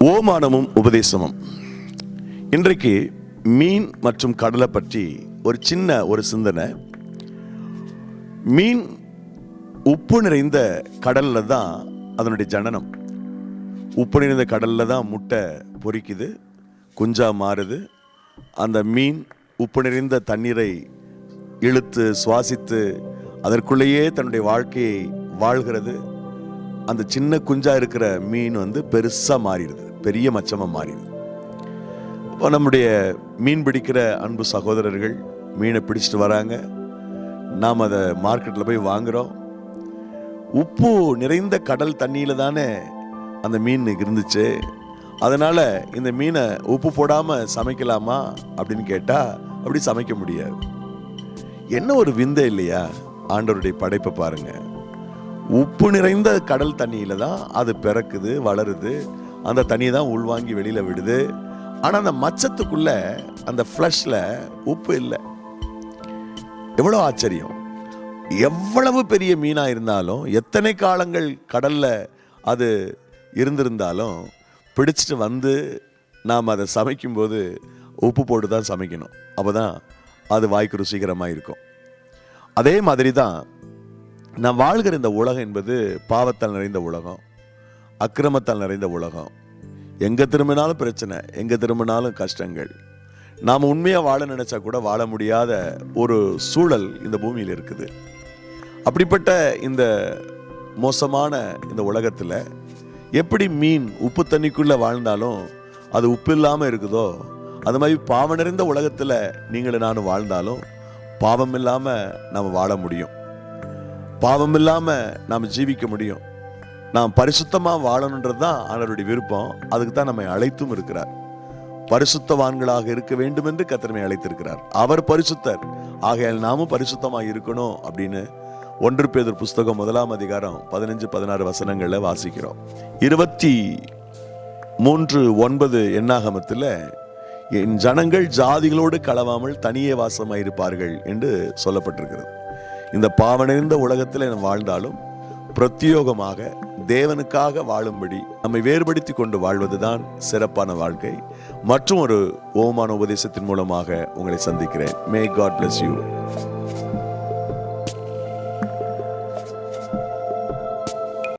ஓமானமும் உபதேசமும். இன்றைக்கு மீன் மற்றும் கடலை பற்றி ஒரு சிந்தனை. மீன் உப்பு நிறைந்த கடல்ல தான் அதனுடைய ஜனனம். உப்பு நிறைந்த கடல்ல தான் முட்டை பொரிக்குது, குஞ்சா மாறுது. அந்த மீன் உப்பு நிறைந்த தண்ணீரை இழுத்து சுவாசித்து அதற்குள்ளேயே தன்னுடைய வாழ்க்கையை வாழ்கிறது. அந்த சின்ன குஞ்சா இருக்கிற மீன் பெருசா மாறிடுது, பெரிய மச்சமா மாறிடுது. இப்போ நம்முடைய மீன் பிடிக்கிற அன்பு சகோதரர்கள் மீனை பிடிச்சிட்டு வராங்க, நாம் அதை மார்க்கெட்டில் போய் வாங்குகிறோம். உப்பு நிறைந்த கடல் தண்ணியில் தானே அந்த மீன் இருந்துச்சு, அதனால் இந்த மீனை உப்பு போடாமல் சமைக்கலாமா அப்படின்னு கேட்டால் அப்படி சமைக்க முடியாது. என்ன ஒரு விந்தை இல்லையா? ஆண்டவருடைய படைப்பை பாருங்க. உப்பு நிறைந்த கடல் தண்ணியில தான் அது பிறக்குது, வளருது. அந்த தண்ணியை தான் உள்வாங்கி வெளியில விடுது. ஆனா அந்த மச்சத்துக்குள்ள, அந்த ஃப்ளஷ்ல உப்பு இல்லை. எவ்வளவு ஆச்சரியம்! எவ்வளவு பெரிய மீனா இருந்தாலும், எத்தனை காலங்கள் கடல்ல அது இருந்திருந்தாலும், பிடிச்சிட்டு வந்து நாம் அதை சமைக்கும்போது உப்பு போட்டு தான் சமைக்கணும். அப்போதான் அது வாய்க்கு ருசிகரமாக இருக்கும். அதே மாதிரி தான் நான் வாழ்கிற இந்த உலகம் என்பது பாவத்தால் நிறைந்த உலகம், அக்கிரமத்தால் நிறைந்த உலகம். எங்கே திரும்பினாலும் பிரச்சனை, எங்கே திரும்பினாலும் கஷ்டங்கள். நாம் உண்மையாக வாழ நினைச்சா கூட வாழ முடியாத ஒரு சூழல் இந்த பூமியில் இருக்குது. அப்படிப்பட்ட இந்த மோசமான இந்த உலகத்தில் எப்படி மீன் உப்பு தண்ணிக்குள்ளே வாழ்ந்தாலும் அது உப்பு இல்லாமல் இருக்குதோ, அது மாதிரி பாவம் நிறைந்த உலகத்தில் நீங்களும் நானும் வாழ்ந்தாலும் பாவம் இல்லாமல் நாம் வாழ முடியும், பாவம் இல்லாமல் நாம் ஜீவிக்க முடியும். நாம் பரிசுத்தமாக வாழணுன்றது தான் ஆண்டவருடைய விருப்பம். அதுக்கு தான் நம்மை அழைத்தும் இருக்கிறார். பரிசுத்தவான்களாக இருக்க வேண்டும் என்று கர்த்தர் நம்மை அழைத்திருக்கிறார். அவர் பரிசுத்தர், ஆகையால் நாமும் பரிசுத்தமாக இருக்கணும் அப்படின்னு 1 பேதுரு புஸ்தகம் 1 அதிகாரம் 15-16 வசனங்களில் வாசிக்கிறோம். 23:9 என்னாகமத்தில், என் ஜனங்கள் ஜாதிகளோடு கலவாமல் தனியே வாசமாயிருப்பார்கள் என்று சொல்லப்பட்டிருக்கிறது. இந்த பாவனைந்த உலகத்தில் நாம் வாழ்ந்தாலும் பிரத்யோகமாக தேவனுக்காக வாழும்படி நம்மை வேறுபடுத்தி கொண்டு வாழ்வதுதான் சிறப்பான வாழ்க்கை. மற்றும் ஒரு ஓமான உபதேசத்தின் மூலமாக உங்களை சந்திக்கிறேன். May God bless you.